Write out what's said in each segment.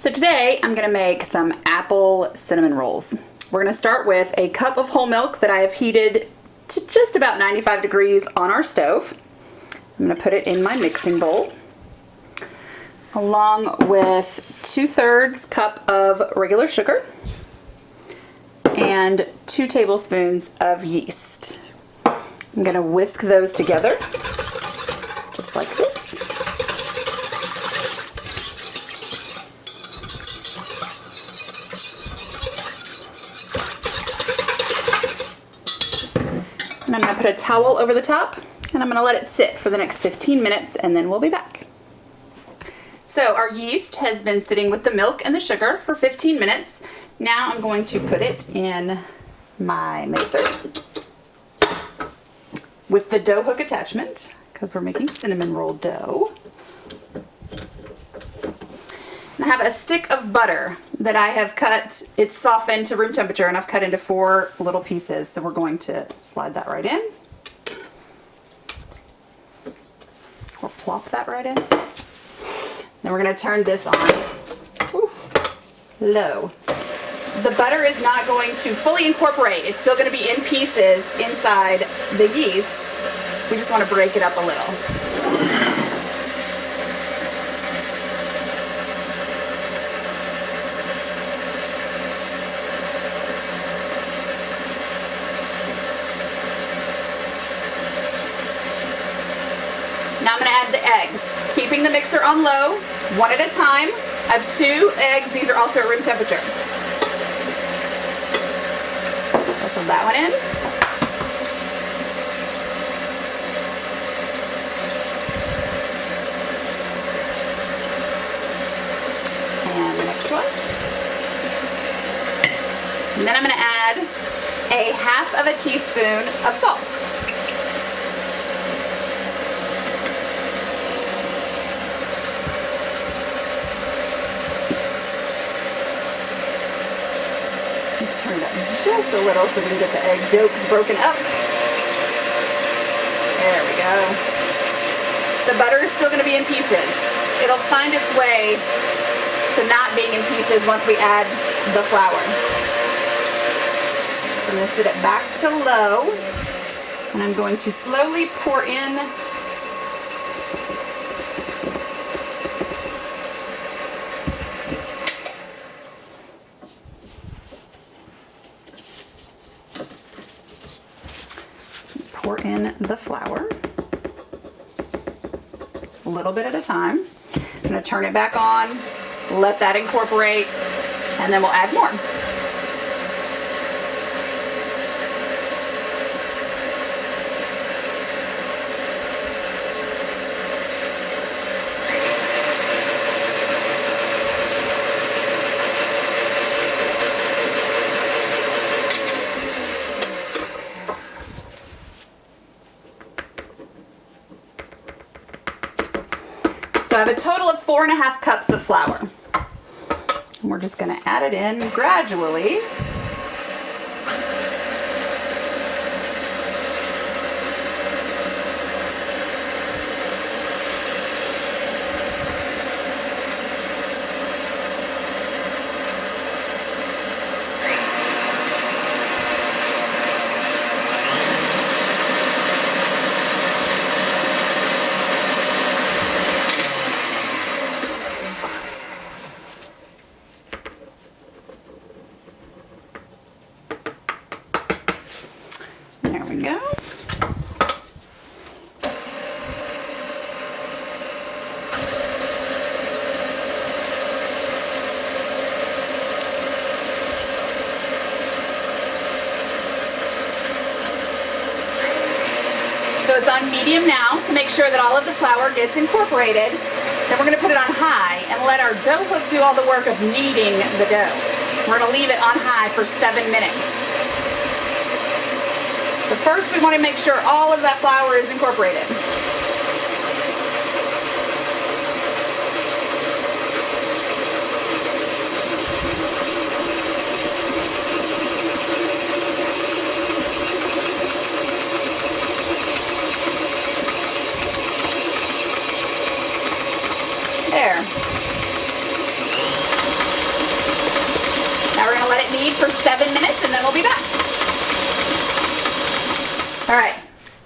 So today I'm gonna make some apple cinnamon rolls. We're gonna start with a cup of whole milk that I have heated to just about 95 degrees on our stove. I'm gonna put it in my mixing bowl, along with 2/3 cup of regular sugar and 2 tablespoons of yeast. I'm gonna whisk those together, just like this. And I'm gonna put a towel over the top, and I'm gonna let it sit for the next 15 minutes, and then we'll be back. So our yeast has been sitting with the milk and the sugar for 15 minutes. Now I'm going to put it in my mixer with the dough hook attachment, because we're making cinnamon roll dough. And I have a stick of butter that I have cut. It's softened to room temperature, and I've cut into 4 little pieces. So we're going to slide that right in, or plop that right in. Then we're going to turn this on low. The butter is not going to fully incorporate. It's still going to be in pieces inside the yeast. We just want to break it up a little. Now I'm going to add the eggs, keeping the mixer on low, one at a time. I have 2 eggs. These are also at room temperature. So that one in. And the next one. And then I'm going to add a 1/2 teaspoon of salt. Turn it up just a little so we can get the egg yolks broken up. There we go. The butter is still going to be in pieces. It'll find its way to not being in pieces once we add the flour. So I'm going to set it back to low, and I'm going to slowly pour in the flour, a little bit at a time. I'm going to turn it back on, let that incorporate, and then we'll add more. So I have a total of 4.5 cups of flour. And we're just going to add it in gradually. There we go. So it's on medium now to make sure that all of the flour gets incorporated. Then we're going to put it on high and let our dough hook do all the work of kneading the dough. We're going to leave it on high for 7 minutes. But first we want to make sure all of that flour is incorporated. There.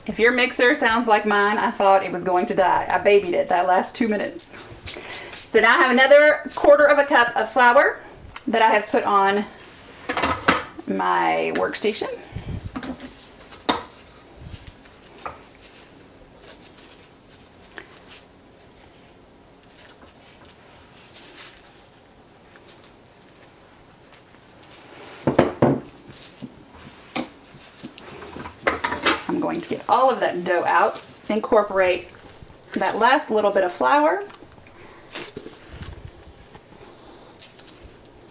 If your mixer sounds like mine, I thought it was going to die. I babied it that last 2 minutes. So now I have another 1/4 cup of flour that I have put on my workstation. I'm going to get all of that dough out, incorporate that last little bit of flour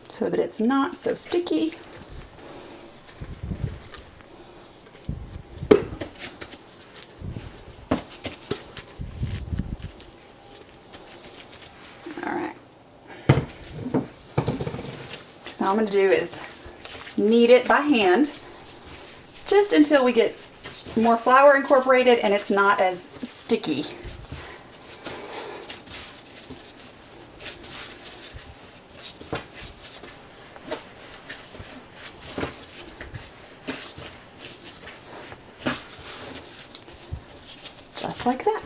so that it's not so sticky. All right. Now all I'm going to do is knead it by hand just until we get more flour incorporated and it's not as sticky. Just like that.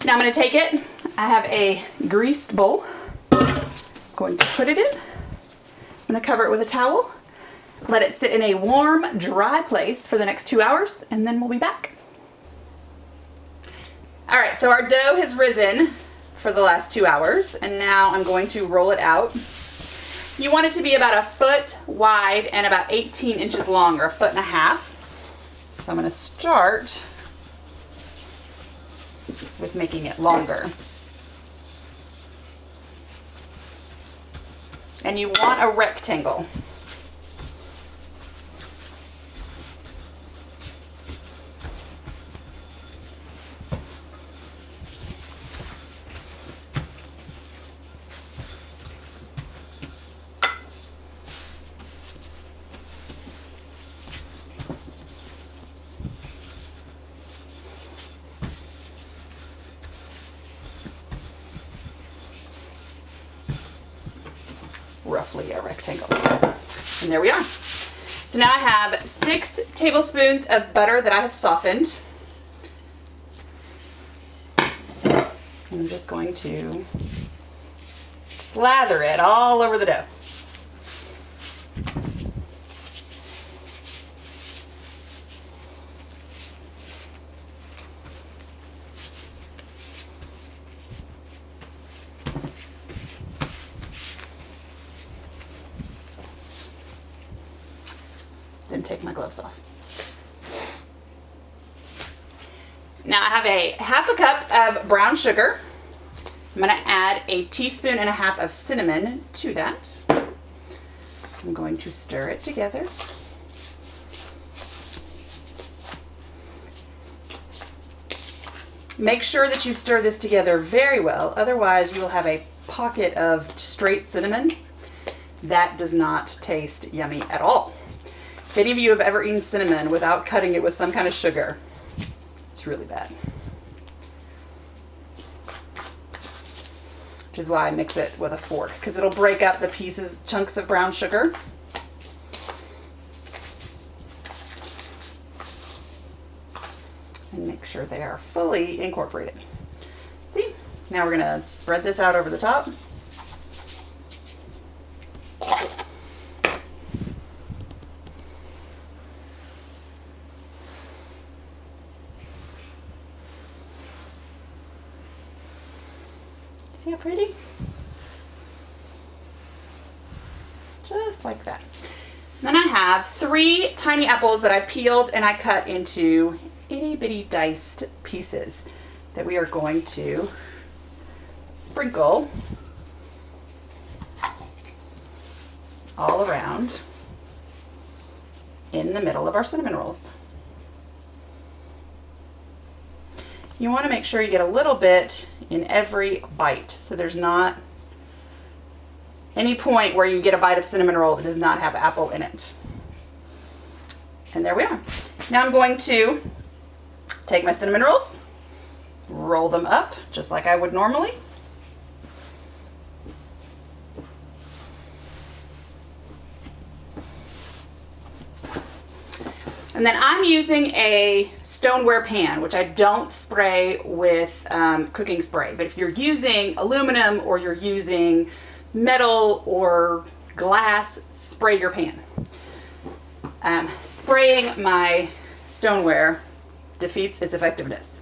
Now I'm going to take it. I have a greased bowl. I'm going to put it in. I'm going to cover it with a towel. Let it sit in a warm, dry place for the next 2 hours, and then we'll be back. All right, so our dough has risen for the last 2 hours, and now I'm going to roll it out. You want it to be about 1 foot wide and about 18 inches long, or 1.5 feet. So I'm going to start with making it longer. And you want a rectangle. Roughly a rectangle. And there we are. So now I have 6 tablespoons of butter that I have softened. And I'm just going to slather it all over the dough. Then take my gloves off. Now I have a 1/2 cup of brown sugar. I'm going to add 1.5 teaspoons of cinnamon to that. I'm going to stir it together. Make sure that you stir this together very well, otherwise you will have a pocket of straight cinnamon. That does not taste yummy at all. If any of you have ever eaten cinnamon without cutting it with some kind of sugar, it's really bad. Which is why I mix it with a fork, because it'll break up the pieces, chunks of brown sugar. And make sure they are fully incorporated. See? Now we're going to spread this out over the top. See how pretty? Just like that. Then I have 3 tiny apples that I peeled and I cut into itty bitty diced pieces that we are going to sprinkle all around in the middle of our cinnamon rolls. You want to make sure you get a little bit in every bite, so there's not any point where you get a bite of cinnamon roll that does not have apple in it. And there we are. Now I'm going to take my cinnamon rolls, roll them up just like I would normally. And And then I'm using a stoneware pan, which I don't spray with cooking spray. But if you're using aluminum or you're using metal or glass, spray your pan. Spraying my stoneware defeats its effectiveness.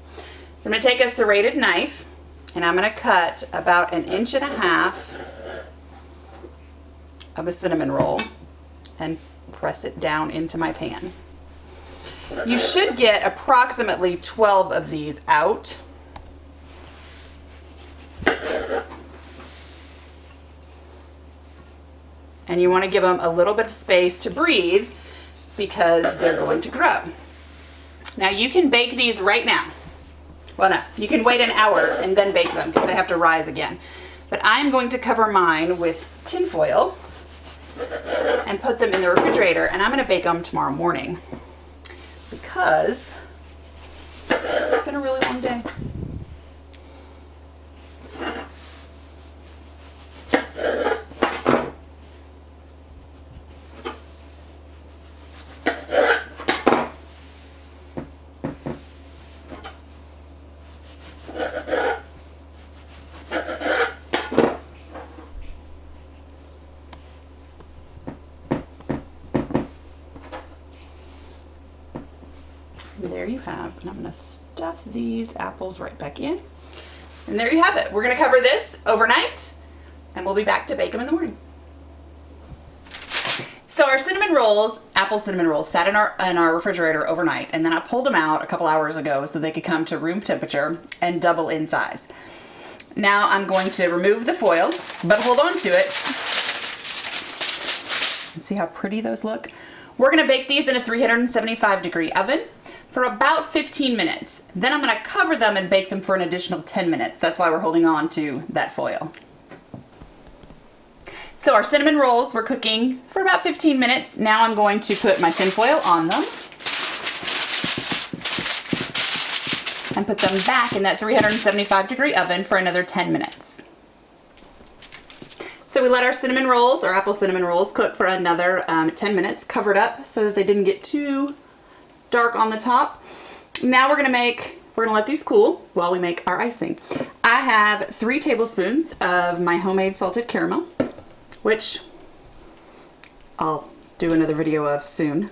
So I'm going to take a serrated knife and I'm going to cut about 1.5 inches of a cinnamon roll and press it down into my pan. You should get approximately 12 of these out. And you want to give them a little bit of space to breathe because they're going to grow. Now you can bake these right now. Well, no, you can wait an hour and then bake them because they have to rise again. But I'm going to cover mine with tin foil and put them in the refrigerator, and I'm going to bake them tomorrow morning because it's been a really long day. There you have, and I'm going to stuff these apples right back in. And there you have it. We're going to cover this overnight, and we'll be back to bake them in the morning. So our cinnamon rolls, apple cinnamon rolls, sat in our refrigerator overnight, and then I pulled them out a couple hours ago so they could come to room temperature and double in size. Now I'm going to remove the foil, but hold on to it. And see how pretty those look? We're going to bake these in a 375-degree oven for about 15 minutes. Then I'm going to cover them and bake them for an additional 10 minutes. That's why we're holding on to that foil. So our cinnamon rolls were cooking for about 15 minutes. Now I'm going to put my tin foil on them and put them back in that 375-degree oven for another 10 minutes. So we let our cinnamon rolls, our apple cinnamon rolls, cook for another 10 minutes, covered up so that they didn't get too dark on the top. Now we're gonna let these cool while we make our icing. I have 3 tablespoons of my homemade salted caramel, which I'll do another video of soon.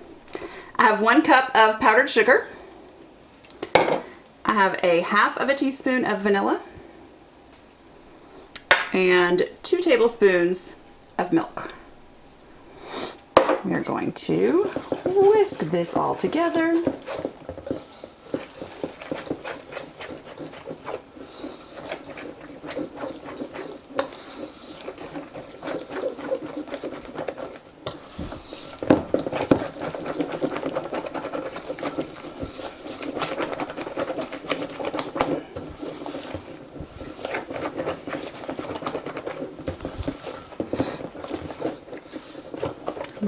I have 1 cup of powdered sugar. I have a 1/2 teaspoon of vanilla and 2 tablespoons of milk. We are going to whisk this all together.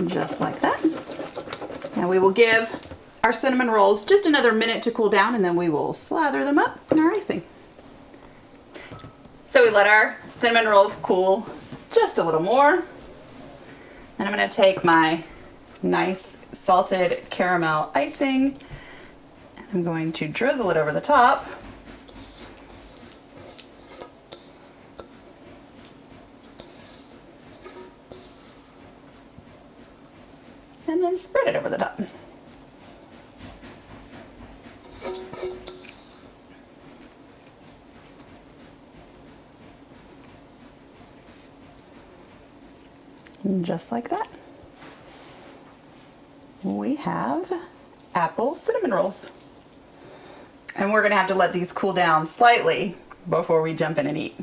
Just like that. Now we will give our cinnamon rolls just another minute to cool down, and then we will slather them up in our icing. So we let our cinnamon rolls cool just a little more. And I'm going to take my nice salted caramel icing and I'm going to drizzle it over the top. And then spread it over the top. And just like that, we have apple cinnamon rolls. And we're going to have to let these cool down slightly before we jump in and eat.